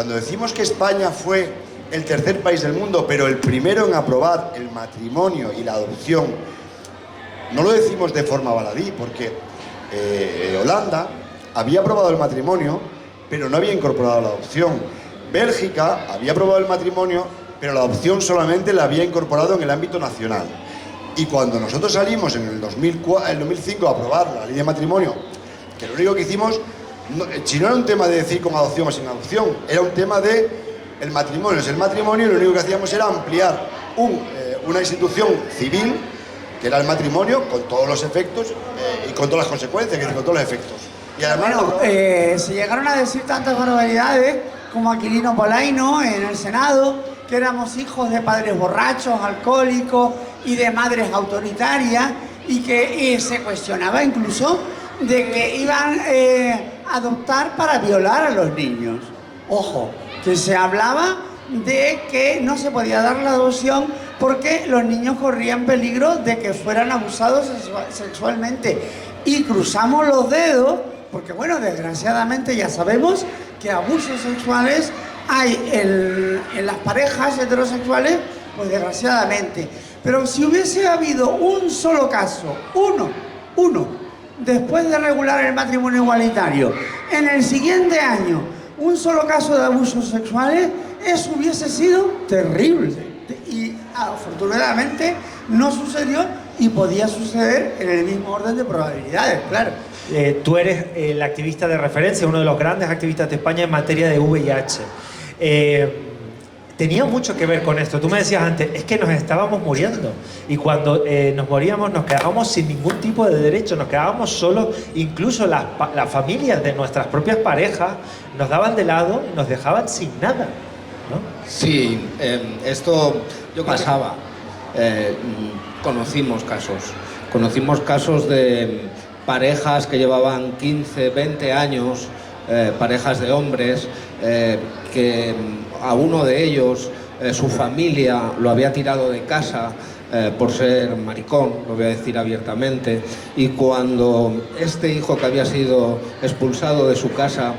cuando decimos que España fue el tercer país del mundo, pero el primero en aprobar el matrimonio y la adopción, no lo decimos de forma baladí, porque Holanda había aprobado el matrimonio, pero no había incorporado la adopción. Bélgica había aprobado el matrimonio, pero la adopción solamente la había incorporado en el ámbito nacional. Y cuando nosotros salimos en el 2005 a aprobar la ley de matrimonio, que lo único que hicimos, si no era un tema de decir con adopción o sin adopción, era un tema de el matrimonio es el matrimonio, y lo único que hacíamos era ampliar una institución civil, que era el matrimonio, con todos los efectos y con todas las consecuencias, es decir, con todos los efectos. Y además se llegaron a decir tantas barbaridades como Aquilino Polaino en el Senado, que éramos hijos de padres borrachos, alcohólicos y de madres autoritarias, y que se cuestionaba incluso de que iban a adoptar para violar a los niños. Ojo, que se hablaba de que no se podía dar la adopción porque los niños corrían peligro de que fueran abusados sexualmente. Y cruzamos los dedos, porque bueno, desgraciadamente ya sabemos que abusos sexuales hay en las parejas heterosexuales, pues desgraciadamente. Pero si hubiese habido un solo caso, uno, después de regular el matrimonio igualitario, en el siguiente año, un solo caso de abusos sexuales, eso hubiese sido terrible. Y afortunadamente no sucedió, y podía suceder en el mismo orden de probabilidades, claro. Tú eres el activista de referencia, uno de los grandes activistas de España en materia de VIH. Tenía mucho que ver con esto. Tú me decías antes, es que nos estábamos muriendo. Y cuando nos moríamos nos quedábamos sin ningún tipo de derecho, nos quedábamos solos. Incluso las familias de nuestras propias parejas nos daban de lado y nos dejaban sin nada, ¿no? Sí, esto pasaba. Conocimos casos de parejas que llevaban 15, 20 años, parejas de hombres, que a uno de ellos su familia lo había tirado de casa por ser maricón, lo voy a decir abiertamente, y cuando este hijo que había sido expulsado de su casa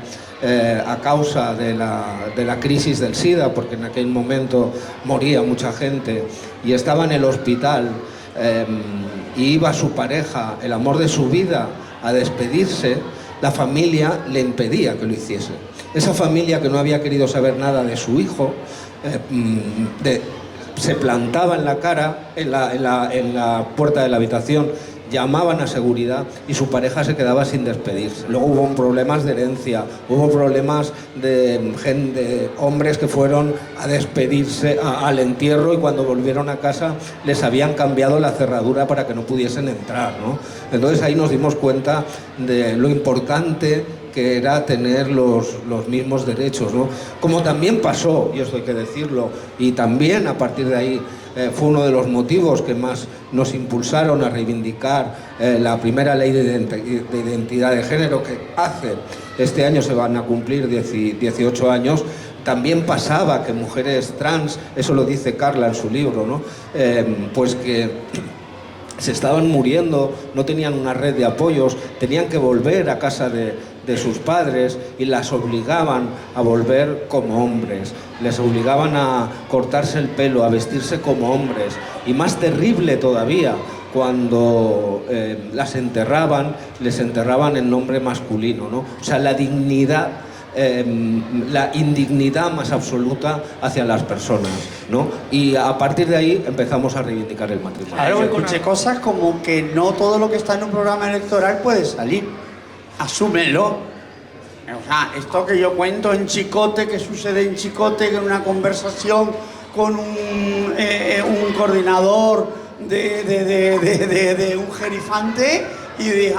a causa de la crisis del SIDA, porque en aquel momento moría mucha gente, y estaba en el hospital, y iba su pareja, el amor de su vida, a despedirse, la familia le impedía que lo hiciese. Esa familia, que no había querido saber nada de su hijo, se plantaba en la cara, en la puerta de la habitación, llamaban a seguridad y su pareja se quedaba sin despedirse. Luego hubo problemas de herencia, hubo problemas de hombres que fueron a despedirse al entierro, y cuando volvieron a casa les habían cambiado la cerradura para que no pudiesen entrar, ¿no? Entonces ahí nos dimos cuenta de lo importante que era tener los mismos derechos, ¿no? Como también pasó, y esto hay que decirlo, y también a partir de ahí fue uno de los motivos que más nos impulsaron a reivindicar la primera ley de identidad de género, que este año se van a cumplir 18 años. También pasaba que mujeres trans, eso lo dice Carla en su libro, ¿no? Pues que se estaban muriendo, no tenían una red de apoyos, tenían que volver a casa de sus padres, y las obligaban a volver como hombres, les obligaban a cortarse el pelo, a vestirse como hombres, y más terrible todavía, cuando las enterraban, les enterraban en nombre masculino, ¿no? O sea, la dignidad, la indignidad más absoluta hacia las personas, ¿no? Y a partir de ahí empezamos a reivindicar el matrimonio. Claro, escuché cosas como que no todo lo que está en un programa electoral puede salir. Asúmenlo. O sea, esto que yo cuento en Chicote, que sucede en Chicote, que en una conversación con un coordinador de un gerifante, y dije,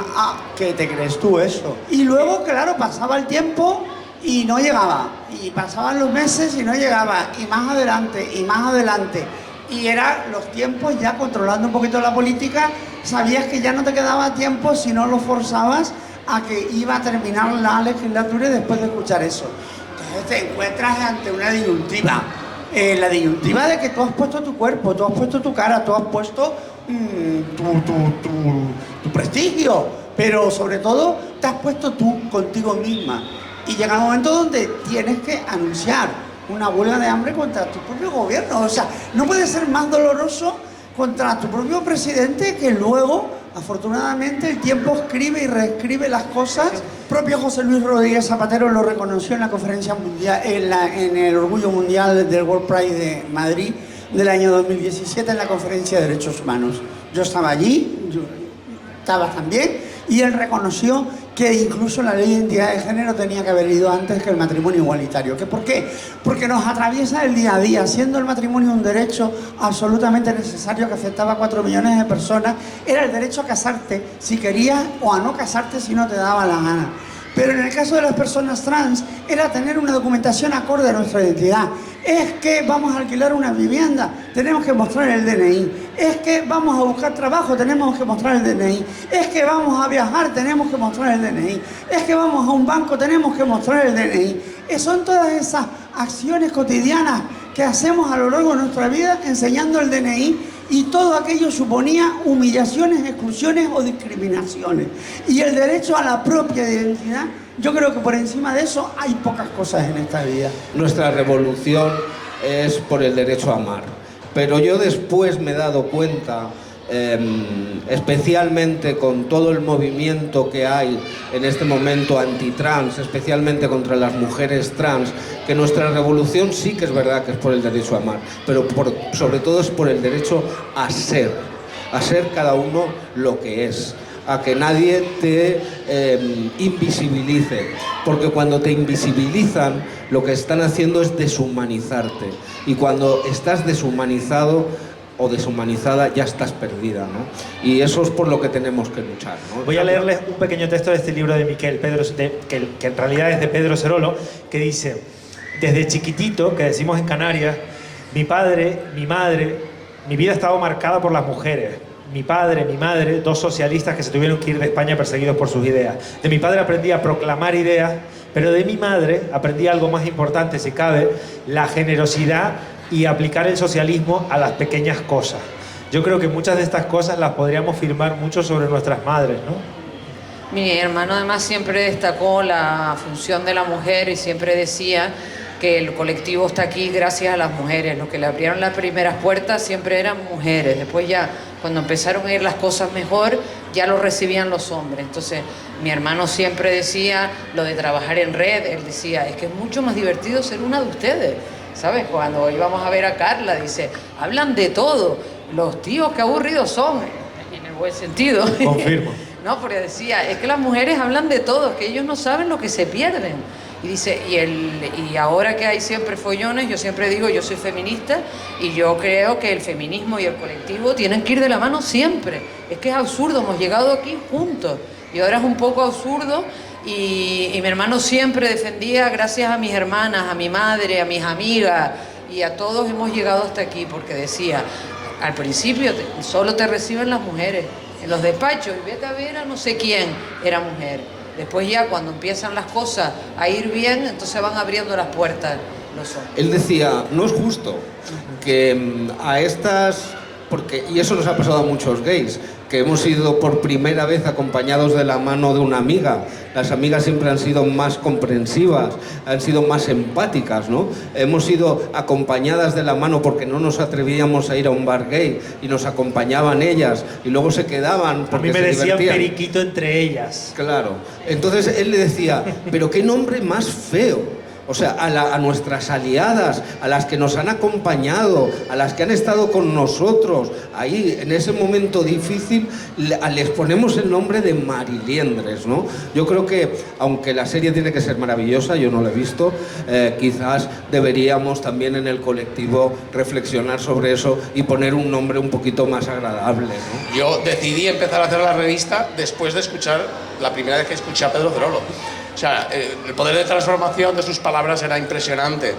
¿qué te crees tú eso? Y luego, claro, pasaba el tiempo y no llegaba, y pasaban los meses y no llegaba, y más adelante, y más adelante. Y eran los tiempos, ya controlando un poquito la política, sabías que ya no te quedaba tiempo si no lo forzabas a que iba a terminar la legislatura, y después de escuchar eso. Entonces te encuentras ante una disyuntiva. La disyuntiva de que tú has puesto tu cuerpo, tú has puesto tu cara, tú has puesto tu prestigio, pero sobre todo te has puesto tú contigo misma. Y llega el momento donde tienes que anunciar una huelga de hambre contra tu propio gobierno. O sea, no puede ser más doloroso contra tu propio presidente, que luego, afortunadamente, el tiempo escribe y reescribe las cosas. El propio José Luis Rodríguez Zapatero lo reconoció en la conferencia mundial, en el Orgullo Mundial del World Pride de Madrid del año 2017, en la conferencia de derechos humanos. Yo estaba allí, yo estaba también, y él reconoció que incluso la ley de identidad de género tenía que haber ido antes que el matrimonio igualitario. ¿Por qué? Porque nos atraviesa el día a día, siendo el matrimonio un derecho absolutamente necesario que afectaba a 4 millones de personas. Era el derecho a casarte si querías o a no casarte si no te daba la gana. Pero en el caso de las personas trans, era tener una documentación acorde a nuestra identidad. Es que vamos a alquilar una vivienda, tenemos que mostrar el DNI. Es que vamos a buscar trabajo, tenemos que mostrar el DNI. Es que vamos a viajar, tenemos que mostrar el DNI. Es que vamos a un banco, tenemos que mostrar el DNI. Son todas esas acciones cotidianas que hacemos a lo largo de nuestra vida enseñando el DNI, y todo aquello suponía humillaciones, exclusiones o discriminaciones. Y el derecho a la propia identidad, yo creo que por encima de eso hay pocas cosas en esta vida. Nuestra revolución es por el derecho a amar. Pero yo después me he dado cuenta, especialmente con todo el movimiento que hay en este momento antitrans, especialmente contra las mujeres trans, que nuestra revolución sí que es verdad que es por el derecho a amar, pero sobre todo es por el derecho a ser cada uno lo que es, a que nadie te invisibilice, porque cuando te invisibilizan lo que están haciendo es deshumanizarte, y cuando estás deshumanizado o deshumanizada, ya estás perdida, ¿no? Y eso es por lo que tenemos que luchar, ¿no? Voy a leerles un pequeño texto de este libro de Miquel, que en realidad es de Pedro Cerolo, que dice: desde chiquitito, que decimos en Canarias, mi padre, mi madre, mi vida ha estado marcada por las mujeres. Mi padre, mi madre, 2 socialistas que se tuvieron que ir de España perseguidos por sus ideas. De mi padre aprendí a proclamar ideas, pero de mi madre aprendí algo más importante, si cabe, la generosidad y aplicar el socialismo a las pequeñas cosas. Yo creo que muchas de estas cosas las podríamos firmar mucho sobre nuestras madres, ¿no? Mi hermano además siempre destacó la función de la mujer y siempre decía que el colectivo está aquí gracias a las mujeres. Los que le abrieron las primeras puertas siempre eran mujeres. Después ya, cuando empezaron a ir las cosas mejor, ya lo recibían los hombres. Entonces, mi hermano siempre decía lo de trabajar en red. Él decía, es que es mucho más divertido ser una de ustedes. ¿Sabes? Cuando íbamos a ver a Carla, dice, hablan de todo. Los tíos, qué aburridos son, en el buen sentido. Confirmo. No, porque decía, es que las mujeres hablan de todo, es que ellos no saben lo que se pierden. Y dice, y ahora que hay siempre follones, yo siempre digo, yo soy feminista y yo creo que el feminismo y el colectivo tienen que ir de la mano siempre. Es que es absurdo, hemos llegado aquí juntos y ahora es un poco absurdo. Y mi hermano siempre defendía, gracias a mis hermanas, a mi madre, a mis amigas y a todos hemos llegado hasta aquí, porque decía, al principio solo te reciben las mujeres, en los despachos, y vete a ver a no sé quién, era mujer. Después ya cuando empiezan las cosas a ir bien, entonces van abriendo las puertas los hombres. Él decía, no es justo que a estas, y eso nos ha pasado a muchos gays, que hemos ido por primera vez acompañados de la mano de una amiga. Las amigas siempre han sido más comprensivas, han sido más empáticas, ¿no? Hemos ido acompañadas de la mano porque no nos atrevíamos a ir a un bar gay y nos acompañaban ellas y luego se quedaban porque a mí me decían divertían. periquito entre ellas. Claro. Entonces él le decía, pero qué nombre más feo. O sea, a nuestras aliadas, a las que nos han acompañado, a las que han estado con nosotros, ahí en ese momento difícil, les ponemos el nombre de mariliendres, ¿no? Yo creo que, aunque la serie tiene que ser maravillosa, yo no la he visto, quizás deberíamos también en el colectivo reflexionar sobre eso y poner un nombre un poquito más agradable, ¿no? Yo decidí empezar a hacer la revista después de escuchar, la primera vez que escuché a Pedro Cerolo. O sea, el poder de transformación de sus palabras era impresionante.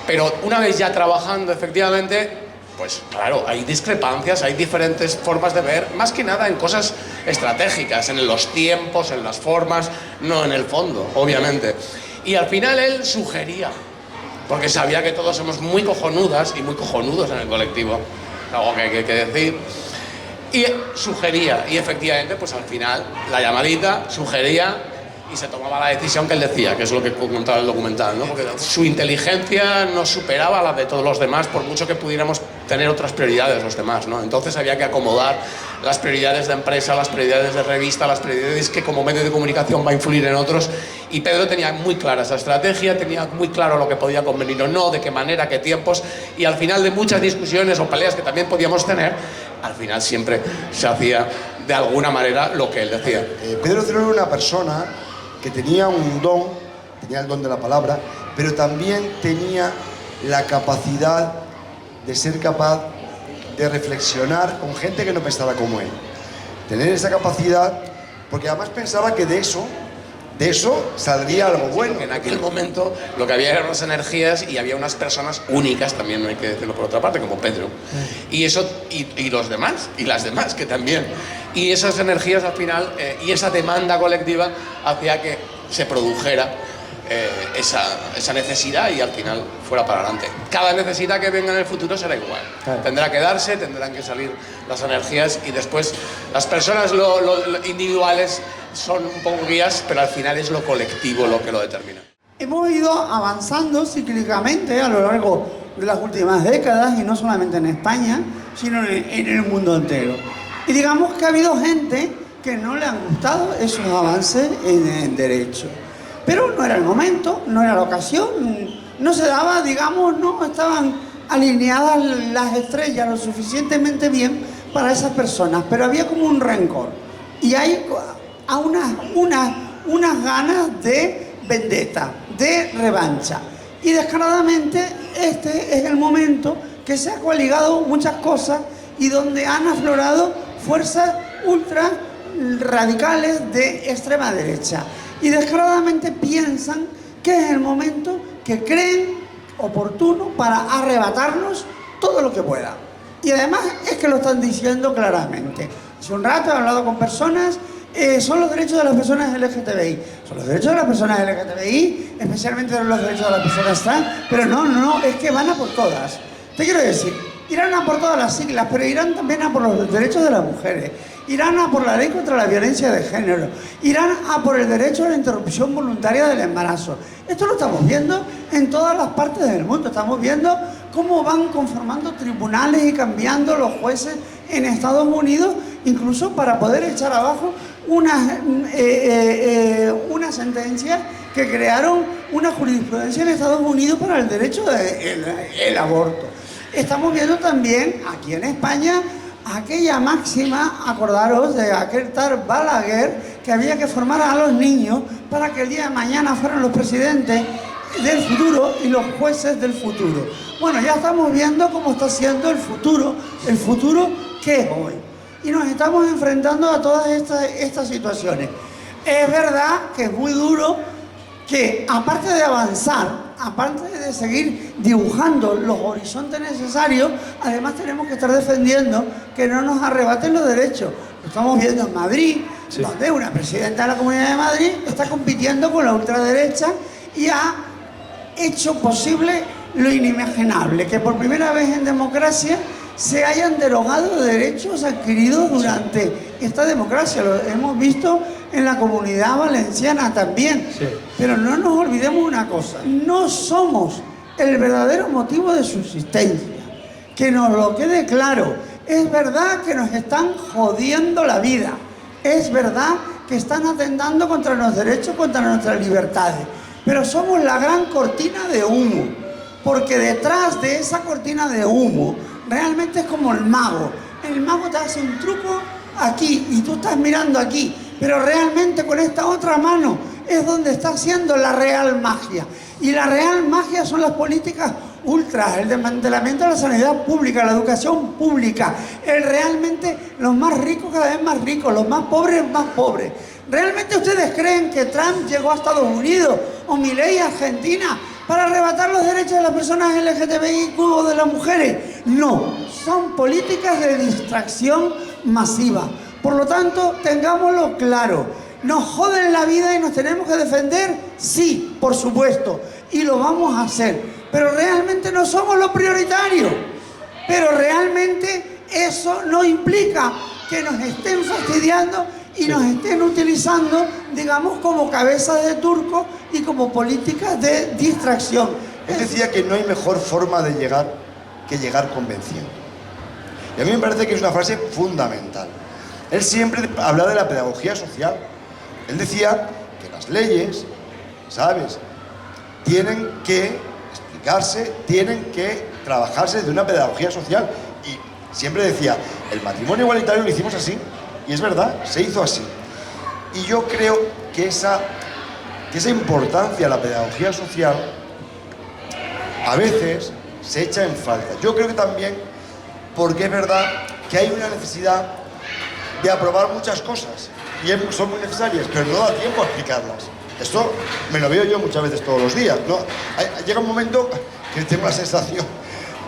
Pero una vez ya trabajando, efectivamente, pues claro, hay discrepancias, hay diferentes formas de ver, más que nada en cosas estratégicas, en los tiempos, en las formas, no en el fondo, obviamente. Y al final él sugería, porque sabía que todos somos muy cojonudas y muy cojonudos en el colectivo, algo que hay que decir. Y sugería, y efectivamente, pues al final, la llamadita sugería y se tomaba la decisión que él decía, que es lo que contaba el documental, ¿no? Porque su inteligencia no superaba la de todos los demás, por mucho que pudiéramos tener otras prioridades los demás, ¿no? Entonces había que acomodar las prioridades de empresa, las prioridades de revista, las prioridades que como medio de comunicación va a influir en otros, y Pedro tenía muy clara esa estrategia, tenía muy claro lo que podía convenir o no, de qué manera, qué tiempos, y al final de muchas discusiones o peleas que también podíamos tener, al final siempre se hacía de alguna manera lo que él decía. Pedro Cerolo era una persona que tenía un don, tenía el don de la palabra, pero también tenía la capacidad de ser capaz de reflexionar con gente que no pensaba como él. Tener esa capacidad, porque además pensaba que de eso saldría algo bueno. En aquel momento lo que había eran unas energías y había unas personas únicas, también no hay que decirlo por otra parte, como Pedro. Y eso, y los demás, y las demás que también. Y esas energías al final, y esa demanda colectiva hacía que se produjera esa necesidad y al final fuera para adelante. Cada necesidad que venga en el futuro será igual. Claro. Tendrá que darse, tendrán que salir las energías y después las personas lo individuales son un poco guías, pero al final es lo colectivo lo que lo determina. Hemos ido avanzando cíclicamente a lo largo de las últimas décadas, y no solamente en España, sino en el mundo entero. Y digamos que ha habido gente que no le han gustado esos avances en el derecho. Pero no era el momento, no era la ocasión, no se daba, digamos, no estaban alineadas las estrellas lo suficientemente bien para esas personas, pero había como un rencor. Y hay unas ganas de vendetta, de revancha. Y descaradamente este es el momento que se ha coaligado muchas cosas y donde han aflorado fuerzas ultra radicales de extrema derecha. Y descaradamente piensan que es el momento que creen oportuno para arrebatarnos todo lo que pueda. Y además es que lo están diciendo claramente. Hace un rato he hablado con personas, son los derechos de las personas LGTBI. Son los derechos de las personas LGTBI, especialmente los derechos de las personas trans, pero no, es que van a por todas. Te quiero decir, irán a por todas las siglas, pero irán también a por los derechos de las mujeres. Irán a por la ley contra la violencia de género, irán a por el derecho a la interrupción voluntaria del embarazo. Esto lo estamos viendo en todas las partes del mundo. Estamos viendo cómo van conformando tribunales y cambiando los jueces en Estados Unidos, incluso para poder echar abajo una sentencia que crearon una jurisprudencia en Estados Unidos para el derecho del aborto. Estamos viendo también aquí en España aquella máxima, acordaros de aquel tal Balaguer, que había que formar a los niños para que el día de mañana fueran los presidentes del futuro y los jueces del futuro. Bueno, ya estamos viendo cómo está siendo el futuro que es hoy. Y nos estamos enfrentando a todas estas situaciones. Es verdad que es muy duro que, aparte de avanzar, aparte de seguir dibujando los horizontes necesarios, además tenemos que estar defendiendo que no nos arrebaten los derechos. Lo estamos viendo en Madrid, sí, donde una presidenta de la Comunidad de Madrid está compitiendo con la ultraderecha y ha hecho posible lo inimaginable, que por primera vez en democracia se hayan derogado derechos adquiridos durante esta democracia. Lo hemos visto en la Comunidad Valenciana también. Sí. Pero no nos olvidemos una cosa, no somos el verdadero motivo de subsistencia. Que nos lo quede claro. Es verdad que nos están jodiendo la vida. Es verdad que están atentando contra nuestros derechos, contra nuestras libertades. Pero somos la gran cortina de humo. Porque detrás de esa cortina de humo realmente es como el mago. El mago te hace un truco aquí y tú estás mirando aquí, pero realmente con esta otra mano es donde está haciendo la real magia. Y la real magia son las políticas ultras, el desmantelamiento de la sanidad pública, la educación pública, el realmente los más ricos cada vez más ricos, los más pobres más pobres. ¿Realmente ustedes creen que Trump llegó a Estados Unidos o Milei a Argentina para arrebatar los derechos de las personas LGTBI o de las mujeres? No, son políticas de distracción masiva. Por lo tanto, tengámoslo claro. ¿Nos joden la vida y nos tenemos que defender? Sí, por supuesto, y lo vamos a hacer. Pero realmente no somos lo prioritario. Pero realmente eso no implica que nos estén fastidiando y nos estén utilizando, digamos, como cabezas de turco y como políticas de distracción. Él decía que no hay mejor forma de llegar que llegar convenciendo. Y a mí me parece que es una frase fundamental. Él siempre habla de la pedagogía social. Él decía que las leyes, ¿sabes?, tienen que explicarse, tienen que trabajarse de una pedagogía social. Y siempre decía, el matrimonio igualitario lo hicimos así. Y es verdad, se hizo así. Y yo creo que esa importancia a la pedagogía social a veces se echa en falta. Yo creo que también porque es verdad que hay una necesidad de aprobar muchas cosas y son muy necesarias, pero no da tiempo a explicarlas. Esto me lo veo yo muchas veces todos los días, ¿no? Llega un momento que tengo la sensación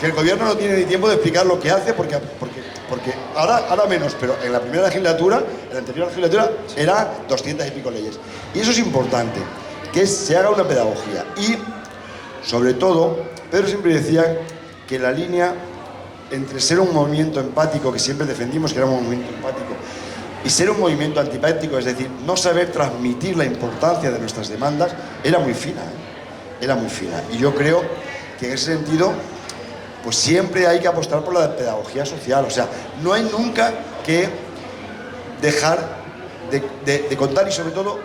que el gobierno no tiene ni tiempo de explicar lo que hace porque ahora menos, pero en la primera legislatura, en la anterior legislatura, eran 200 y pico leyes. Y eso es importante, que se haga una pedagogía. Y, sobre todo, Pedro siempre decía que la línea entre ser un movimiento empático, que siempre defendimos que era un movimiento empático, y ser un movimiento antipático, es decir, no saber transmitir la importancia de nuestras demandas, era muy fina, ¿eh? Era muy fina. Y yo creo que en ese sentido, pues siempre hay que apostar por la pedagogía social. O sea, no hay nunca que dejar de contar y, sobre todo,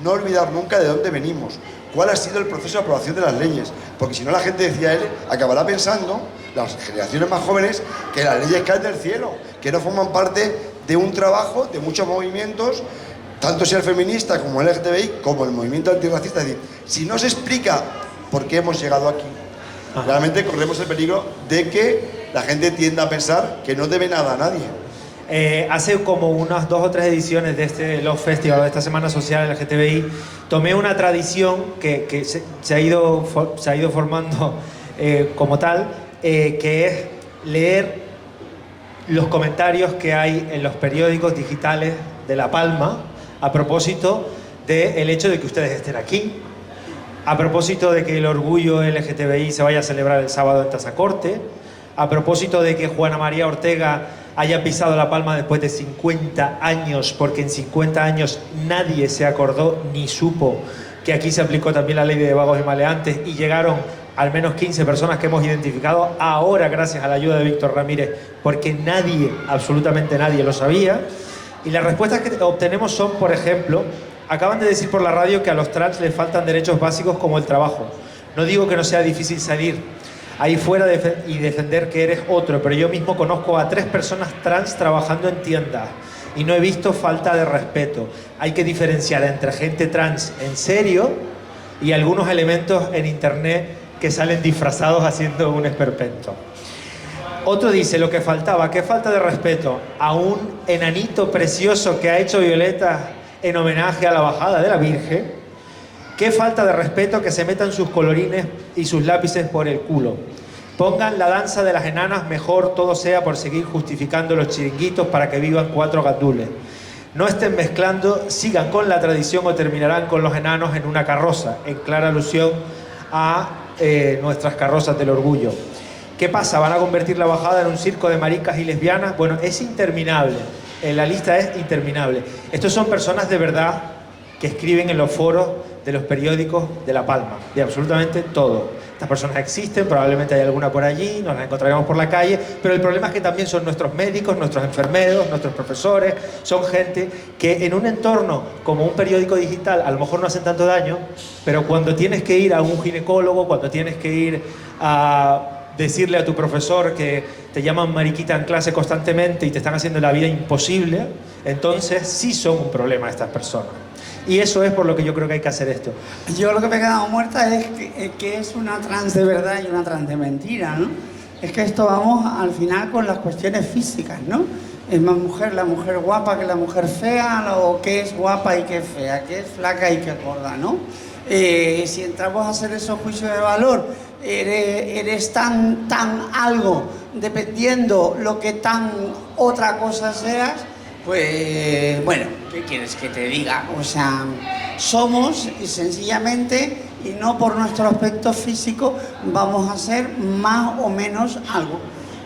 no olvidar nunca de dónde venimos, cuál ha sido el proceso de aprobación de las leyes, porque si no la gente, decía él, acabará pensando, las generaciones más jóvenes, que las leyes caen del cielo, que no forman parte de un trabajo, de muchos movimientos, tanto sea el feminista como el LGTBI, como el movimiento antirracista. Es decir, si no se explica por qué hemos llegado aquí, realmente corremos el peligro de que la gente tienda a pensar que no debe nada a nadie. Hace como unas 2 o 3 ediciones de este Love Festival, de esta Semana Social LGTBI, tomé una tradición que se ha ido formando como tal, que es leer los comentarios que hay en los periódicos digitales de La Palma a propósito del hecho de que ustedes estén aquí, a propósito de que el orgullo LGTBI se vaya a celebrar el sábado en Tazacorte, a propósito de que Juana María Ortega haya pisado La Palma después de 50 años, porque en 50 años nadie se acordó ni supo que aquí se aplicó también la ley de vagos y maleantes y llegaron al menos 15 personas que hemos identificado ahora gracias a la ayuda de Víctor Ramírez, porque nadie, absolutamente nadie lo sabía. Y las respuestas que obtenemos son, por ejemplo, acaban de decir por la radio que a los trans les faltan derechos básicos como el trabajo. No digo que no sea difícil salir ahí fuera y defender que eres otro, pero yo mismo conozco a 3 personas trans trabajando en tiendas y no he visto falta de respeto. Hay que diferenciar entre gente trans en serio y algunos elementos en internet que salen disfrazados haciendo un esperpento. Otro dice, lo que faltaba, qué falta de respeto a un enanito precioso que ha hecho Violeta en homenaje a la bajada de la Virgen. Qué falta de respeto que se metan sus colorines y sus lápices por el culo. Pongan la danza de las enanas, mejor todo sea por seguir justificando los chiringuitos para que vivan 4 gandules. No estén mezclando, sigan con la tradición o terminarán con los enanos en una carroza, en clara alusión a nuestras carrozas del orgullo. ¿Qué pasa? ¿Van a convertir la bajada en un circo de maricas y lesbianas? Bueno, es interminable. La lista es interminable. Estos son personas de verdad que escriben en los foros de los periódicos de La Palma, de absolutamente todo. Estas personas existen, probablemente hay alguna por allí, nos las encontraremos por la calle, pero el problema es que también son nuestros médicos, nuestros enfermeros, nuestros profesores, son gente que en un entorno como un periódico digital a lo mejor no hacen tanto daño, pero cuando tienes que ir a un ginecólogo, cuando tienes que ir a decirle a tu profesor que te llaman mariquita en clase constantemente y te están haciendo la vida imposible, entonces sí son un problema estas personas. Y eso es por lo que yo creo que hay que hacer esto. Yo lo que me he quedado muerta es que es una trans de verdad y una trans de mentira, ¿no? Es que esto vamos al final con las cuestiones físicas, ¿no? Es más mujer la mujer guapa que la mujer fea, o qué es guapa y qué es fea, qué es flaca y qué es gorda, ¿no? Si entramos a hacer esos juicios de valor, eres tan algo, dependiendo lo que tan otra cosa seas, pues bueno, ¿qué quieres que te diga? O sea, somos y sencillamente, y no por nuestro aspecto físico, vamos a ser más o menos algo.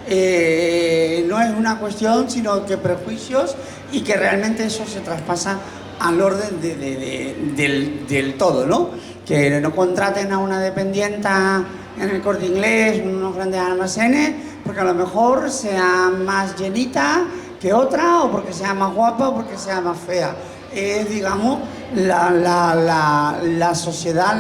No es una cuestión, sino que prejuicios y que realmente eso se traspasa al orden del todo, ¿no? Que no contraten a una dependienta en el Corte Inglés, en unos grandes almacenes, porque a lo mejor sea más llenita que otra, o porque sea más guapa, o porque sea más fea. Es, digamos, la sociedad,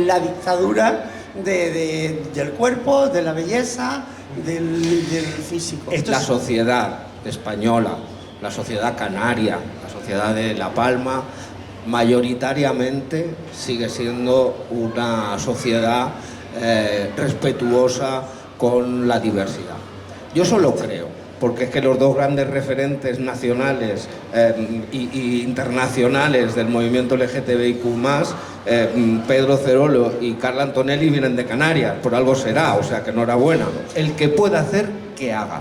la dictadura del cuerpo, de la belleza, del físico. La sociedad española, la sociedad canaria, la sociedad de La Palma, mayoritariamente sigue siendo una sociedad respetuosa con la diversidad. Yo solo creo, porque es que los dos grandes referentes nacionales y internacionales del movimiento LGTBIQ+, Pedro Cerolo y Carla Antonelli, vienen de Canarias, por algo será, o sea que enhorabuena. El que pueda hacer, que haga.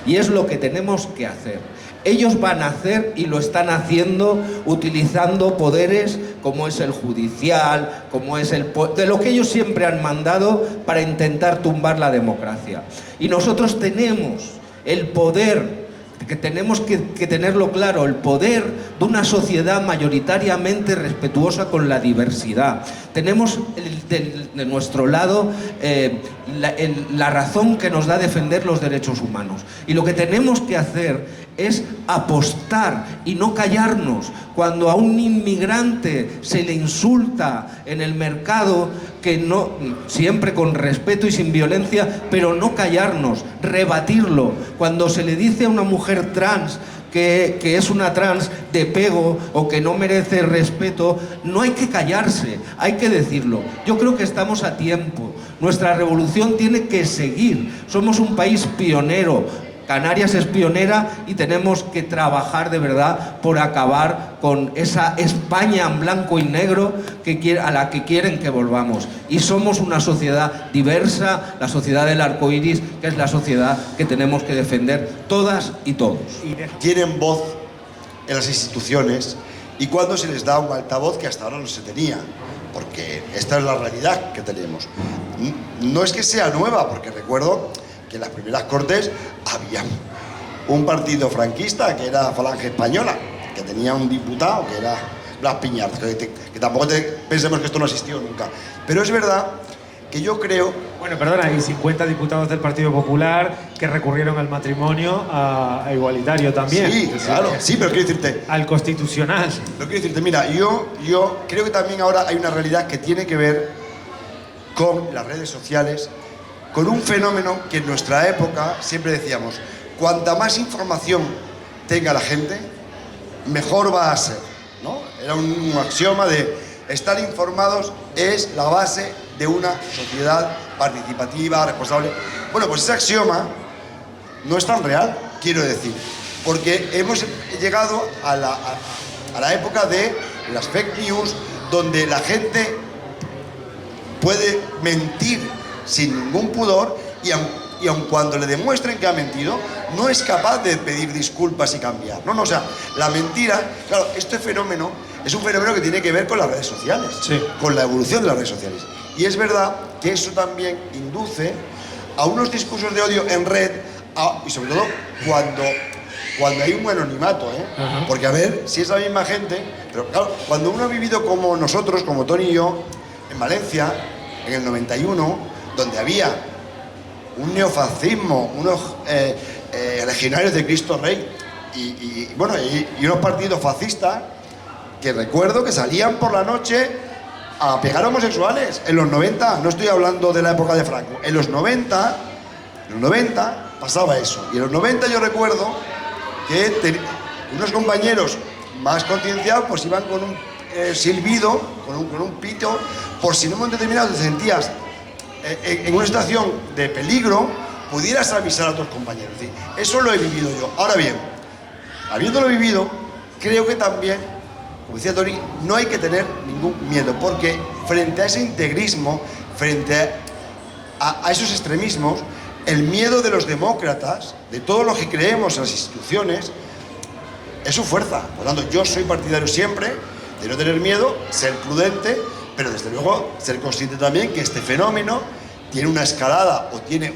Y es lo que tenemos que hacer. Ellos van a hacer y lo están haciendo utilizando poderes como es el judicial, como es de lo que ellos siempre han mandado para intentar tumbar la democracia. Y nosotros tenemos el poder, que tenemos que tenerlo claro, el poder de una sociedad mayoritariamente respetuosa con la diversidad. Tenemos de nuestro lado la razón que nos da defender los derechos humanos. Y lo que tenemos que hacer es apostar y no callarnos cuando a un inmigrante se le insulta en el mercado, que no, siempre con respeto y sin violencia, pero no callarnos, rebatirlo. Cuando se le dice a una mujer trans que es una trans de pego o que no merece respeto, no hay que callarse, hay que decirlo. Yo creo que estamos a tiempo. Nuestra revolución tiene que seguir. Somos un país pionero. Canarias es pionera y tenemos que trabajar de verdad por acabar con esa España en blanco y negro a la que quieren que volvamos. Y somos una sociedad diversa, la sociedad del arco iris, que es la sociedad que tenemos que defender todas y todos. Tienen voz en las instituciones y cuando se les da un altavoz que hasta ahora no se tenía, porque esta es la realidad que tenemos. No es que sea nueva, porque recuerdo que en las primeras Cortes había un partido franquista que era Falange Española, que tenía un diputado que era Blas Piñar, que tampoco pensemos que esto no existió nunca. Pero es verdad que yo creo... Bueno, perdona, hay 50 diputados del Partido Popular que recurrieron al matrimonio a igualitario también. Sí, claro, sí, pero quiero decirte... Al constitucional. Pero quiero decirte, mira, yo creo que también ahora hay una realidad que tiene que ver con las redes sociales, con un fenómeno que en nuestra época siempre decíamos, cuanta más información tenga la gente, mejor va a ser, ¿no? Era un axioma de estar informados es la base de una sociedad participativa, responsable. Bueno, pues ese axioma no es tan real, quiero decir, porque hemos llegado a la época de las fake news, donde la gente puede mentir sin ningún pudor y aun cuando le demuestren que ha mentido, no es capaz de pedir disculpas y cambiar. No, o sea, la mentira, claro, este fenómeno es un fenómeno que tiene que ver con las redes sociales, sí, con la evolución de las redes sociales. Y es verdad que eso también induce a unos discursos de odio en red, y sobre todo cuando hay un buen anonimato, ¿eh? Porque a ver, si es la misma gente, pero claro, cuando uno ha vivido como nosotros, como Tony y yo, en Valencia, en el 91, donde había un neofascismo, unos legionarios de Cristo Rey y unos partidos fascistas que recuerdo que salían por la noche a pegar a homosexuales. En los 90, no estoy hablando de la época de Franco, en los 90 pasaba eso. Y en los 90 yo recuerdo que unos compañeros más concienciados pues iban con un silbido, con un pito, por si en un momento determinado te sentías en una situación de peligro, pudieras avisar a tus compañeros. Es decir, eso lo he vivido yo. Ahora bien, habiéndolo vivido, creo que también, como decía Tony, no hay que tener ningún miedo, porque frente a ese integrismo, frente a esos extremismos, el miedo de los demócratas, de todos los que creemos en las instituciones, es su fuerza. Por lo tanto, yo soy partidario siempre de no tener miedo, ser prudente, pero desde luego ser consciente también que este fenómeno tiene una escalada o tiene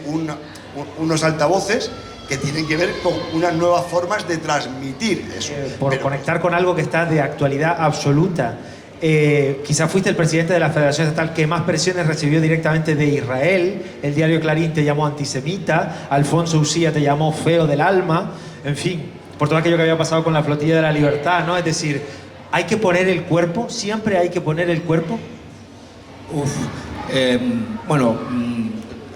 unos altavoces que tienen que ver con unas nuevas formas de transmitir eso. Por conectar con algo que está de actualidad absoluta. Quizás fuiste el presidente de la Federación Estatal que más presiones recibió directamente de Israel. El diario Clarín te llamó antisemita, Alfonso Ucía te llamó feo del alma, en fin, por todo aquello que había pasado con la Flotilla de la Libertad, ¿no? Es decir, ¿hay que poner el cuerpo? ¿Siempre hay que poner el cuerpo?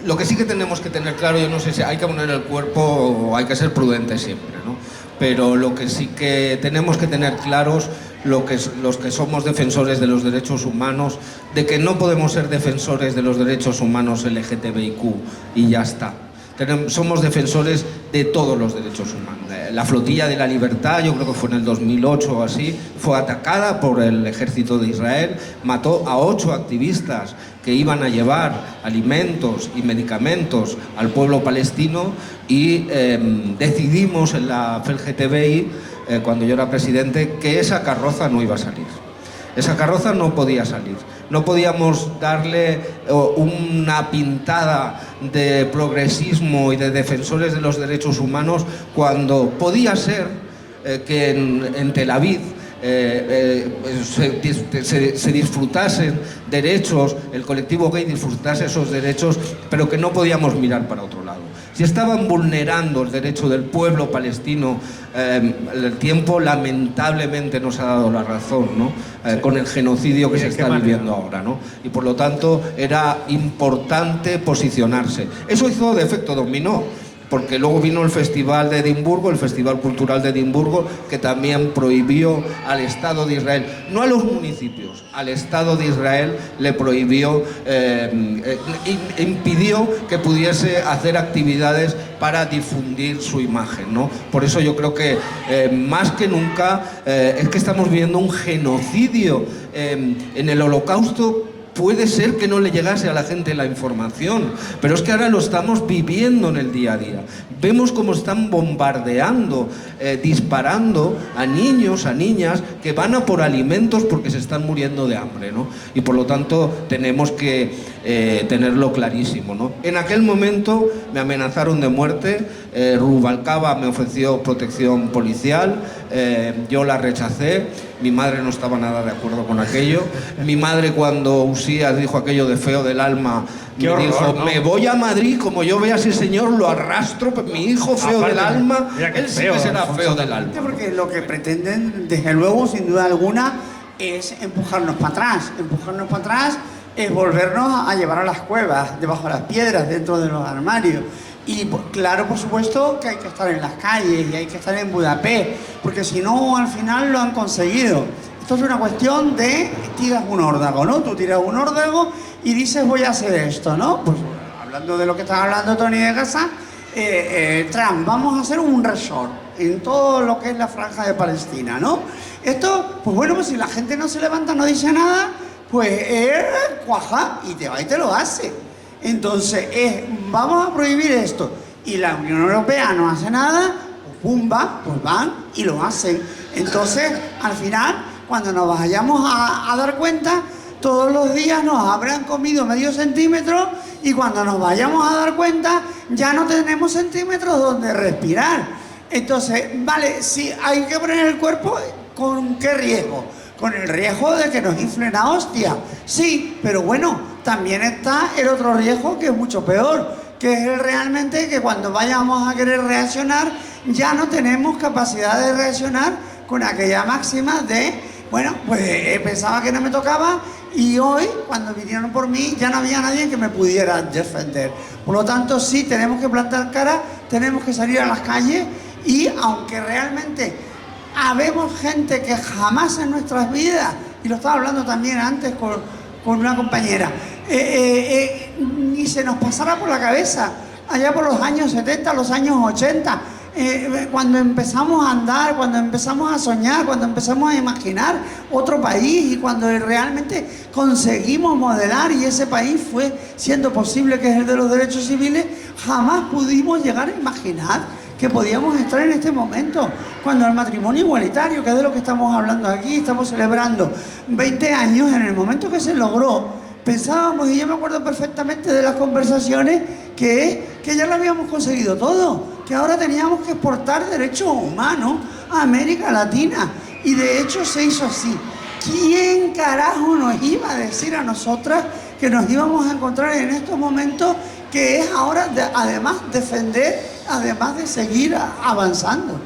Lo que sí que tenemos que tener claro, yo no sé si hay que poner el cuerpo o hay que ser prudentes siempre, ¿no? Pero lo que sí que tenemos que tener claros los que somos defensores de los derechos humanos, de que no podemos ser defensores de los derechos humanos LGTBIQ y ya está. Somos defensores de todos los derechos humanos. La Flotilla de la Libertad, yo creo que fue en el 2008 o así, fue atacada por el ejército de Israel, mató a 8 activistas que iban a llevar alimentos y medicamentos al pueblo palestino y decidimos en la FELGTBI, cuando yo era presidente, que esa carroza no iba a salir. Esa carroza no podía salir. No podíamos darle una pintada de progresismo y de defensores de los derechos humanos cuando podía ser que en Tel Aviv se disfrutasen derechos, el colectivo gay disfrutase esos derechos, pero que no podíamos mirar para otro lado. Si estaban vulnerando el derecho del pueblo palestino, el tiempo lamentablemente nos ha dado la razón, ¿no? Con el genocidio que se está viviendo ahora, ¿no? Y por lo tanto era importante posicionarse. Eso hizo de efecto dominó, porque luego vino el Festival de Edimburgo, el Festival Cultural de Edimburgo, que también prohibió al Estado de Israel, no a los municipios, al Estado de Israel le prohibió, impidió que pudiese hacer actividades para difundir su imagen, ¿no? Por eso yo creo que más que nunca es que estamos viviendo un genocidio. En el Holocausto puede ser que no le llegase a la gente la información, pero es que ahora lo estamos viviendo en el día a día. Vemos cómo están bombardeando, disparando a niños, a niñas que van a por alimentos porque se están muriendo de hambre, ¿no? Y por lo tanto tenemos que tenerlo clarísimo, ¿no? En aquel momento me amenazaron de muerte, Rubalcaba me ofreció protección policial, yo la rechacé, mi madre no estaba nada de acuerdo con aquello. Mi madre, cuando Usías dijo aquello de feo del alma, me dijo, ¿no? Me voy a Madrid, como yo vea a ese señor, lo arrastro, pues mi hijo feo del alma, él sí que será feo del alma. Porque lo que pretenden, desde luego, sin duda alguna, es empujarnos para atrás. Empujarnos para atrás es volvernos a llevar a las cuevas, debajo de las piedras, dentro de los armarios. Y claro, por supuesto, que hay que estar en las calles y hay que estar en Budapest, porque si no, al final lo han conseguido. Esto es una cuestión de tiras un órdago, ¿no? Tú tiras un órdago y dices, voy a hacer esto, ¿no? Pues hablando de lo que estaba hablando Tony de Gaza, Trump, vamos a hacer un resort en todo lo que es la franja de Palestina, ¿no? Esto, pues bueno, pues si la gente no se levanta, no dice nada, pues él cuaja y te va y te lo hace. Entonces, vamos a prohibir esto y la Unión Europea no hace nada, pues pumba, pues van y lo hacen. Entonces, al final, cuando nos vayamos a dar cuenta, todos los días nos habrán comido medio centímetro y cuando nos vayamos a dar cuenta, ya no tenemos centímetros donde respirar. Entonces, vale, si hay que poner el cuerpo, ¿con qué riesgo? Con el riesgo de que nos inflen a hostia. Sí, pero bueno, también está el otro riesgo que es mucho peor, que es el realmente que cuando vayamos a querer reaccionar, ya no tenemos capacidad de reaccionar con aquella máxima de, bueno, pues pensaba que no me tocaba y hoy, cuando vinieron por mí, ya no había nadie que me pudiera defender. Por lo tanto, sí, tenemos que plantar cara, tenemos que salir a las calles y aunque realmente habemos gente que jamás en nuestras vidas, y lo estaba hablando también antes con una compañera, ni se nos pasara por la cabeza, allá por los años 70, los años 80, cuando empezamos a andar, cuando empezamos a soñar, cuando empezamos a imaginar otro país y cuando realmente conseguimos modelar y ese país fue siendo posible, que es el de los derechos civiles, jamás pudimos llegar a imaginar que podíamos estar en este momento, cuando el matrimonio igualitario, que es de lo que estamos hablando aquí, estamos celebrando 20 años, en el momento que se logró, pensábamos, y yo me acuerdo perfectamente de las conversaciones, que ya lo habíamos conseguido todo. que ahora teníamos que exportar derechos humanos a América Latina. Y de hecho se hizo así. ¿Quién carajo nos iba a decir a nosotras que nos íbamos a encontrar en estos momentos, que es ahora además defender, además de seguir avanzando?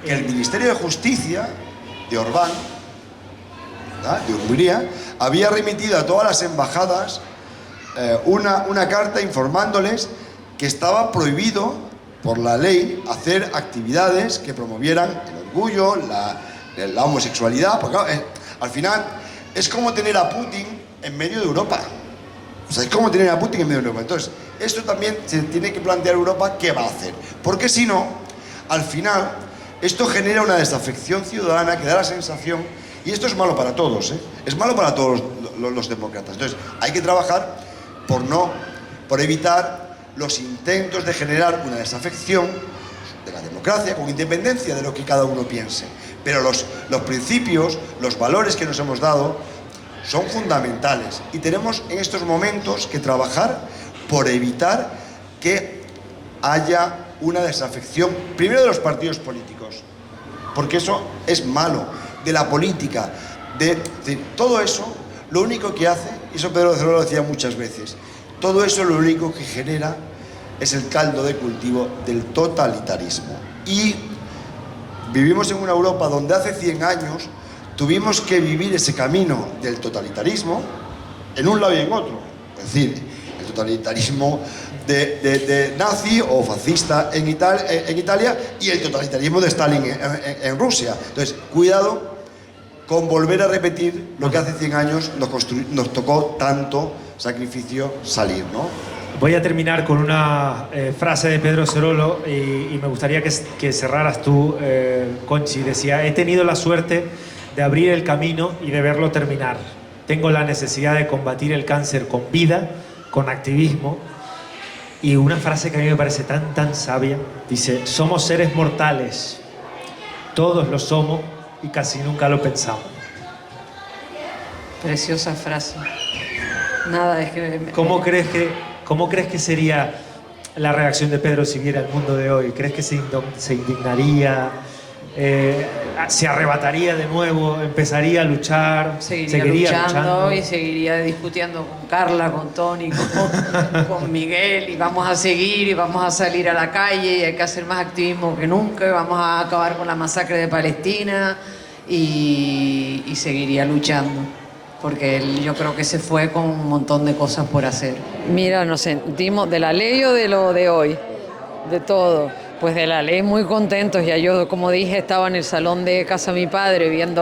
Que el Ministerio de Justicia de Orbán, ¿verdad?, de Hungría, había remitido a todas las embajadas una carta informándoles que estaba prohibido por la ley hacer actividades que promovieran el orgullo, la homosexualidad, porque claro, al final es como tener a Putin en medio de Europa. O sea, es como tener a Putin en medio de Europa. Entonces, esto también se tiene que plantear Europa qué va a hacer. Porque si no, al final, esto genera una desafección ciudadana que da la sensación, y esto es malo para todos, es malo para todos los demócratas. Entonces, hay que trabajar por evitar los intentos de generar una desafección de la democracia, con independencia de lo que cada uno piense. Pero los principios, los valores que nos hemos dado son fundamentales y tenemos en estos momentos que trabajar por evitar que haya una desafección, primero de los partidos políticos, porque eso es malo, de la política, de todo eso, lo único que hace, y eso Pedro Cerolo lo decía muchas veces, todo eso lo único que genera es el caldo de cultivo del totalitarismo. Y vivimos en una Europa donde hace 100 años tuvimos que vivir ese camino del totalitarismo en un lado y en otro. Es decir, el totalitarismo de nazi o fascista en Italia y el totalitarismo de Stalin en Rusia. Entonces, cuidado con volver a repetir lo que hace 100 años nos tocó tanto sacrificio salir, ¿no? Voy a terminar con una frase de Pedro Cerolo y me gustaría que cerraras tú, Conchi. Decía, he tenido la suerte de abrir el camino y de verlo terminar. Tengo la necesidad de combatir el cáncer con vida, con activismo. Y una frase que a mí me parece tan sabia, dice, somos seres mortales, todos lo somos y casi nunca lo pensamos. Preciosa frase. Nada, es que... ¿Cómo crees que sería la reacción de Pedro si viera el mundo de hoy? ¿Crees que se indignaría? ¿Se arrebataría de nuevo? ¿Empezaría a luchar? Seguiría luchando y seguiría discutiendo con Carla, con Tony, con Miguel, y vamos a seguir y vamos a salir a la calle y hay que hacer más activismo que nunca y vamos a acabar con la masacre de Palestina y seguiría luchando. Porque yo creo que se fue con un montón de cosas por hacer. Mira, nos sentimos de la ley o de lo de hoy, de todo. Pues de la ley muy contentos. Ya yo, como dije, estaba en el salón de casa de mi padre viendo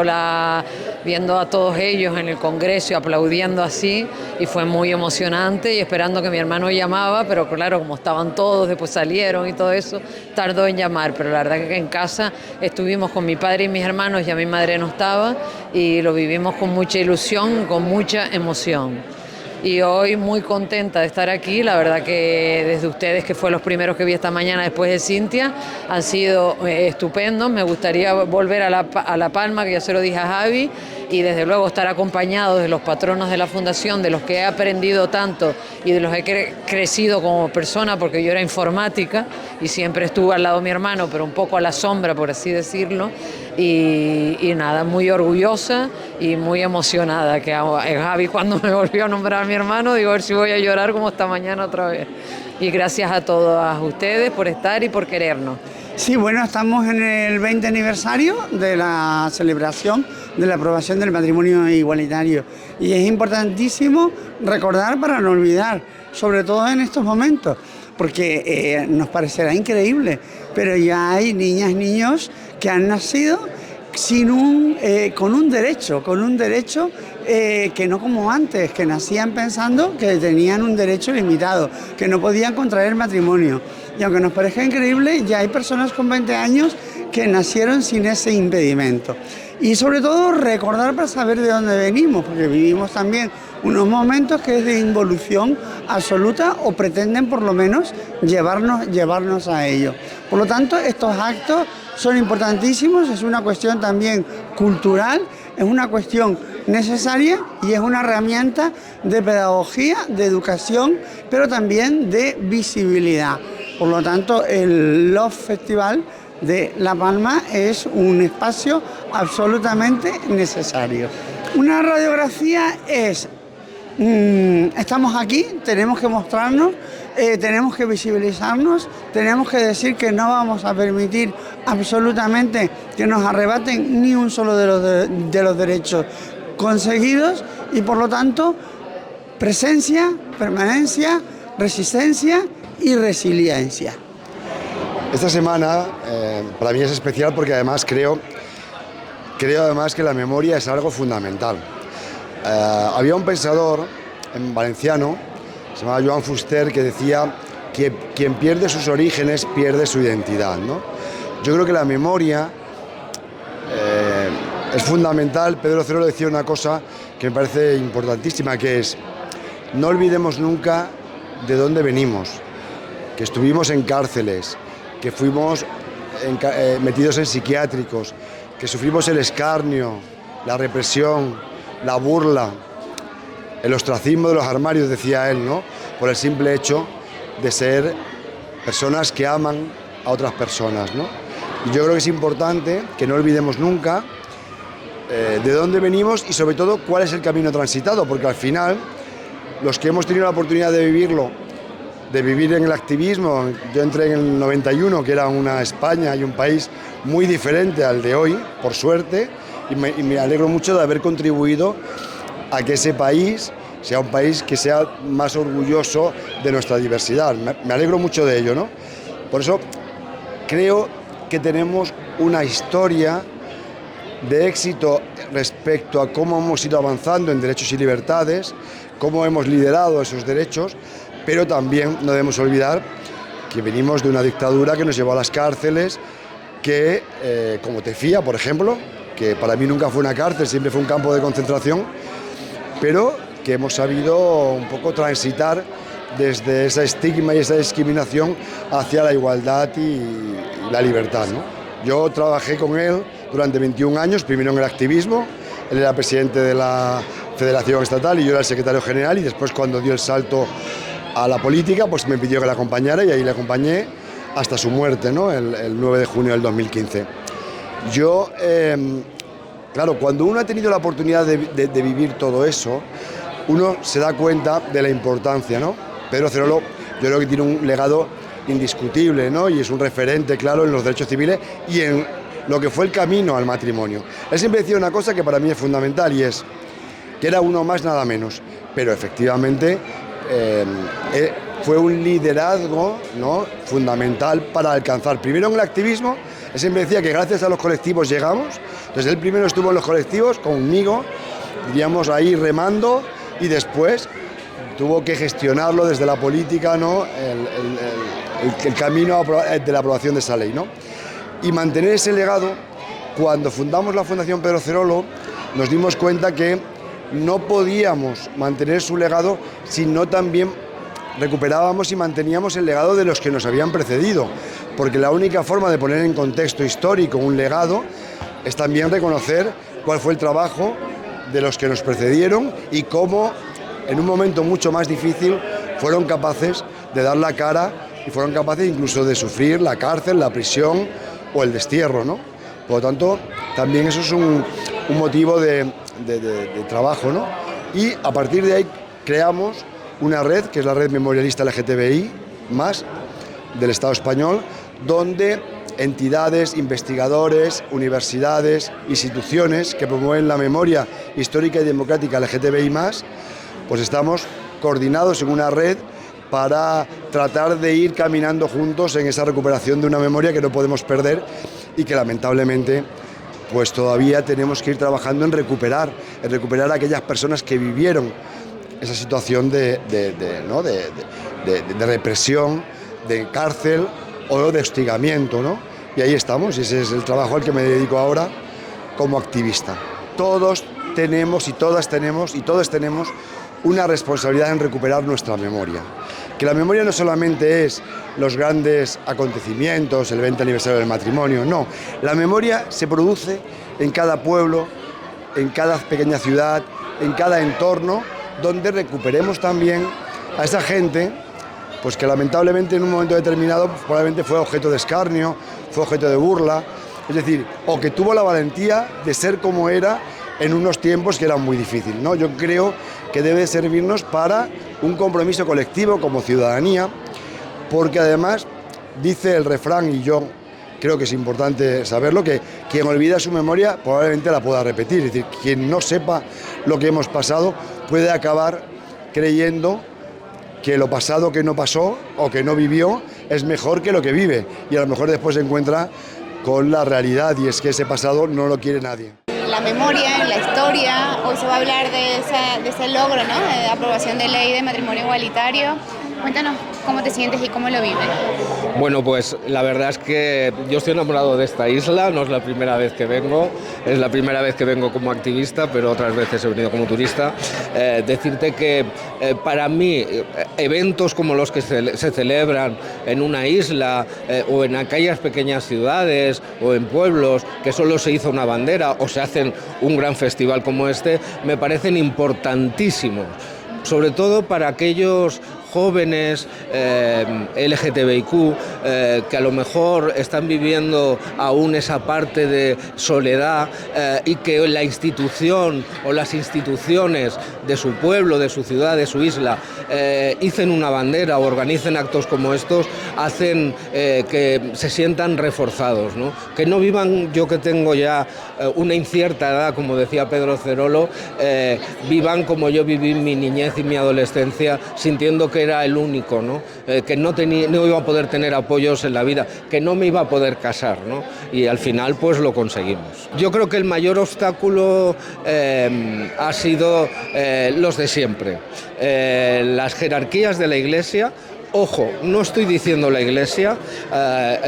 a todos ellos en el Congreso, aplaudiendo así, y fue muy emocionante y esperando que mi hermano llamaba, pero claro, como estaban todos, después salieron y todo eso, tardó en llamar, pero la verdad que en casa estuvimos con mi padre y mis hermanos, ya mi madre no estaba, y lo vivimos con mucha ilusión, con mucha emoción. Y hoy muy contenta de estar aquí, la verdad que desde ustedes, que fue los primeros que vi esta mañana después de Cintia, han sido estupendos. Me gustaría volver a La Palma, que ya se lo dije a Javi, y desde luego estar acompañado de los patronos de la Fundación, de los que he aprendido tanto y de los que he crecido como persona, porque yo era informática y siempre estuve al lado de mi hermano, pero un poco a la sombra, por así decirlo. Y nada, muy orgullosa y muy emocionada, que Javi, cuando me volvió a nombrar a mi hermano, digo, a ver si voy a llorar como esta mañana otra vez. Y gracias a todos ustedes por estar y por querernos. Sí, bueno, estamos en el 20 aniversario de la celebración de la aprobación del matrimonio igualitario y es importantísimo recordar para no olvidar, sobre todo en estos momentos, porque nos parecerá increíble, pero ya hay niñas, niños que han nacido con un derecho que no como antes, que nacían pensando que tenían un derecho limitado, que no podían contraer matrimonio. Y aunque nos parezca increíble, ya hay personas con 20 años que nacieron sin ese impedimento. Y sobre todo recordar para saber de dónde venimos, porque vivimos también unos momentos que es de involución absoluta o pretenden por lo menos llevarnos a ello. Por lo tanto, estos actos son importantísimos, es una cuestión también cultural, es una cuestión necesaria y es una herramienta de pedagogía, de educación, pero también de visibilidad. Por lo tanto, el Love Festival de La Palma es un espacio absolutamente necesario. Una radiografía es, estamos aquí, tenemos que mostrarnos, tenemos que visibilizarnos, tenemos que decir que no vamos a permitir absolutamente que nos arrebaten ni un solo de los derechos conseguidos y por lo tanto presencia, permanencia, resistencia y resiliencia. Esta semana para mí es especial porque además creo además que la memoria es algo fundamental. Había un pensador en valenciano, se llamaba Joan Fuster, que decía que quien pierde sus orígenes pierde su identidad, ¿no? Yo creo que la memoria es fundamental. Pedro Cerolo decía una cosa que me parece importantísima, que es: no olvidemos nunca de dónde venimos, que estuvimos en cárceles, que fuimos metidos en psiquiátricos, que sufrimos el escarnio, la represión, la burla, el ostracismo de los armarios, decía él, ¿no? Por el simple hecho de ser personas que aman a otras personas, ¿no? Y yo creo que es importante que no olvidemos nunca de dónde venimos y sobre todo cuál es el camino transitado, porque al final los que hemos tenido la oportunidad de vivirlo, de vivir en el activismo, yo entré en el 91, que era una España y un país muy diferente al de hoy, por suerte, y me alegro mucho de haber contribuido a que ese país sea un país que sea más orgulloso de nuestra diversidad. Me alegro mucho de ello, ¿no? Por eso creo que tenemos una historia de éxito respecto a cómo hemos ido avanzando en derechos y libertades, cómo hemos liderado esos derechos, pero también no debemos olvidar que venimos de una dictadura que nos llevó a las cárceles, que, como Tefía, por ejemplo, que para mí nunca fue una cárcel, siempre fue un campo de concentración, pero que hemos sabido un poco transitar desde ese estigma y esa discriminación hacia la igualdad y la libertad, ¿no? Yo trabajé con él durante 21 años, primero en el activismo, él era presidente de la Federación Estatal y yo era el secretario general, y después cuando dio el salto a la política, pues me pidió que la acompañara y ahí le acompañé hasta su muerte, ¿no? El 9 de junio del 2015. Yo, claro, cuando uno ha tenido la oportunidad de vivir todo eso, uno se da cuenta de la importancia, ¿no? Pedro Cerolo, yo creo que tiene un legado indiscutible, ¿no? Y es un referente, claro, en los derechos civiles y en lo que fue el camino al matrimonio. Él siempre decía una cosa que para mí es fundamental, y es que era uno más, nada menos, pero efectivamente fue un liderazgo, ¿no?, fundamental para alcanzar. Primero en el activismo, él siempre decía que gracias a los colectivos llegamos. Entonces él primero estuvo en los colectivos conmigo, diríamos ahí remando, y después tuvo que gestionarlo desde la política, ¿no?, el camino de la aprobación de esa ley, ¿no? Y mantener ese legado. Cuando fundamos la Fundación Pedro Cerolo, nos dimos cuenta que no podíamos mantener su legado si no también recuperábamos y manteníamos el legado de los que nos habían precedido, porque la única forma de poner en contexto histórico un legado es también reconocer cuál fue el trabajo de los que nos precedieron y cómo en un momento mucho más difícil fueron capaces de dar la cara y fueron capaces incluso de sufrir la cárcel, la prisión o el destierro, ¿no? Por lo tanto, también eso es un motivo de trabajo, ¿no? Y a partir de ahí creamos una red, que es la Red Memorialista LGTBI+, del Estado español, donde entidades, investigadores, universidades, instituciones que promueven la memoria histórica y democrática LGTBI+, pues estamos coordinados en una red para tratar de ir caminando juntos en esa recuperación de una memoria que no podemos perder y que lamentablemente pues todavía tenemos que ir trabajando en recuperar a aquellas personas que vivieron esa situación de represión, de cárcel o de hostigamiento, ¿no? Y ahí estamos, y ese es el trabajo al que me dedico ahora como activista. Todos tenemos y todas tenemos y todos tenemos una responsabilidad en recuperar nuestra memoria. Que la memoria no solamente es los grandes acontecimientos, el 20 aniversario del matrimonio, no. La memoria se produce en cada pueblo, en cada pequeña ciudad, en cada entorno, donde recuperemos también a esa gente pues que lamentablemente en un momento determinado probablemente fue objeto de escarnio, fue objeto de burla, es decir, o que tuvo la valentía de ser como era en unos tiempos que eran muy difíciles, ¿no? Yo creo que debe servirnos para un compromiso colectivo como ciudadanía, porque además dice el refrán, y yo creo que es importante saberlo, que quien olvida su memoria probablemente la pueda repetir, es decir, quien no sepa lo que hemos pasado puede acabar creyendo que lo pasado que no pasó o que no vivió es mejor que lo que vive, y a lo mejor después se encuentra con la realidad, y es que ese pasado no lo quiere nadie. La memoria, la historia, hoy se va a hablar de ese logro, ¿no? De aprobación de ley de matrimonio igualitario. Cuéntanos cómo te sientes y cómo lo vives. Bueno, pues la verdad es que yo estoy enamorado de esta isla, no es la primera vez que vengo, es la primera vez que vengo como activista, pero otras veces he venido como turista. Decirte que para mí eventos como los que se celebran en una isla o en aquellas pequeñas ciudades o en pueblos que solo se hizo una bandera o se hacen un gran festival como este, me parecen importantísimos, sobre todo para aquellos jóvenes LGTBIQ que a lo mejor están viviendo aún esa parte de soledad y que la institución o las instituciones de su pueblo, de su ciudad, de su isla hicen una bandera o organicen actos como estos, hacen que se sientan reforzados, ¿no? Que no vivan, yo que tengo ya una incierta edad, como decía Pedro Cerolo, vivan como yo viví mi niñez y mi adolescencia, sintiendo que era el único, ¿no? Que no iba a poder tener apoyos en la vida, que no me iba a poder casar, ¿no? Y al final pues lo conseguimos. Yo creo que el mayor obstáculo ha sido los de siempre, las jerarquías de la Iglesia. Ojo, no estoy diciendo la Iglesia,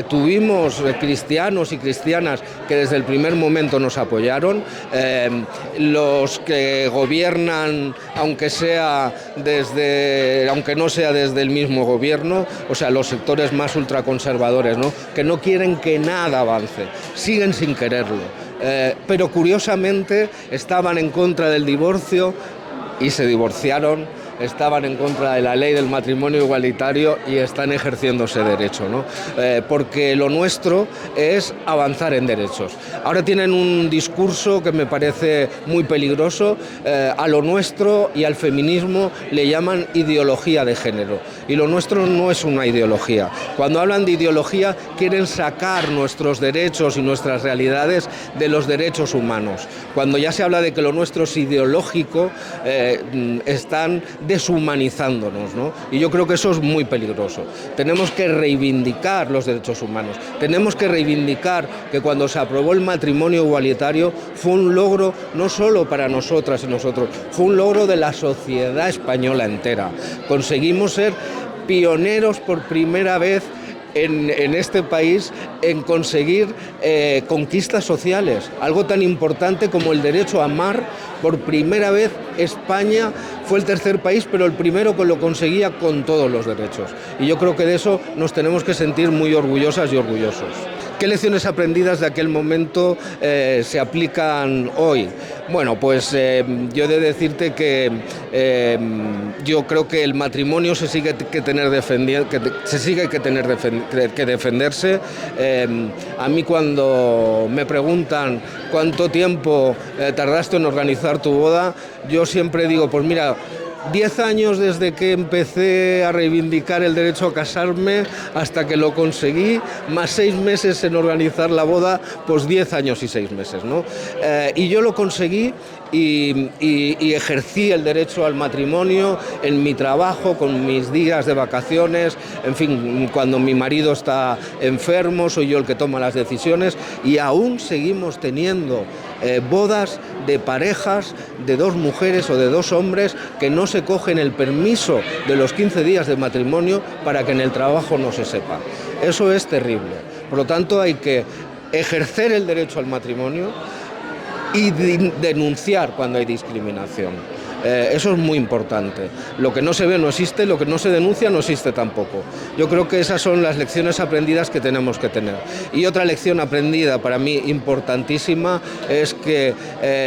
tuvimos cristianos y cristianas que desde el primer momento nos apoyaron, los que gobiernan, aunque no sea desde el mismo gobierno, o sea, los sectores más ultraconservadores, ¿no? Que no quieren que nada avance, siguen sin quererlo, pero curiosamente estaban en contra del divorcio y se divorciaron. Estaban en contra de la ley del matrimonio igualitario y están ejerciendo ese derecho, ¿no? Porque lo nuestro es avanzar en derechos. Ahora tienen un discurso que me parece muy peligroso. A lo nuestro y al feminismo le llaman ideología de género. Y lo nuestro no es una ideología. Cuando hablan de ideología quieren sacar nuestros derechos y nuestras realidades de los derechos humanos. Cuando ya se habla de que lo nuestro es ideológico, están deshumanizándonos, ¿no? Y yo creo que eso es muy peligroso. Tenemos que reivindicar los derechos humanos, tenemos que reivindicar que cuando se aprobó el matrimonio igualitario fue un logro no solo para nosotras y nosotros, fue un logro de la sociedad española entera. Conseguimos ser pioneros por primera vez en este país en conseguir conquistas sociales, algo tan importante como el derecho a amar. Por primera vez España fue el tercer país, pero el primero que lo conseguía con todos los derechos. Y yo creo que de eso nos tenemos que sentir muy orgullosas y orgullosos. ¿Qué lecciones aprendidas de aquel momento se aplican hoy? Bueno, pues yo he de decirte que yo creo que el matrimonio se sigue que defenderse. A mí cuando me preguntan cuánto tiempo tardaste en organizar tu boda, yo siempre digo, pues mira, 10 años desde que empecé a reivindicar el derecho a casarme hasta que lo conseguí, más 6 meses en organizar la boda, pues 10 años y 6 meses, ¿no? Y yo lo conseguí y ejercí el derecho al matrimonio en mi trabajo, con mis días de vacaciones, en fin, cuando mi marido está enfermo, soy yo el que toma las decisiones, y aún seguimos teniendo bodas de parejas de 2 mujeres o de 2 hombres que no se cogen el permiso de los 15 días de matrimonio para que en el trabajo no se sepa. Eso es terrible. Por lo tanto, hay que ejercer el derecho al matrimonio y denunciar cuando hay discriminación. Eso es muy importante. Lo que no se ve no existe, lo que no se denuncia no existe tampoco. Yo creo que esas son las lecciones aprendidas que tenemos que tener. Y otra lección aprendida para mí importantísima es que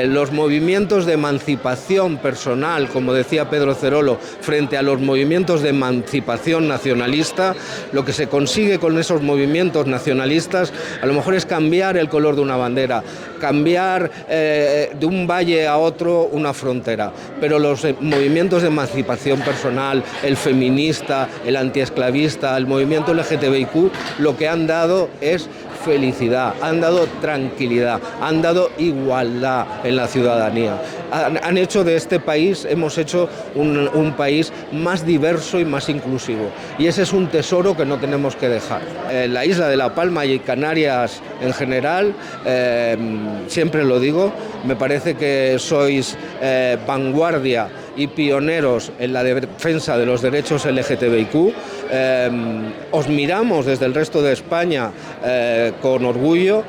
los movimientos de emancipación personal, como decía Pedro Cerolo, frente a los movimientos de emancipación nacionalista, lo que se consigue con esos movimientos nacionalistas a lo mejor es cambiar el color de una bandera, cambiar de un valle a otro una frontera, pero los movimientos de emancipación personal, el feminista, el antiesclavista, el movimiento LGTBIQ, lo que han dado es felicidad, han dado tranquilidad, han dado igualdad en la ciudadanía. Han hecho de este país, hemos hecho un país más diverso y más inclusivo. Y ese es un tesoro que no tenemos que dejar. La isla de La Palma y Canarias en general, siempre lo digo, me parece que sois vanguardia y pioneros en la defensa de los derechos LGTBIQ. Os miramos desde el resto de España con orgullo.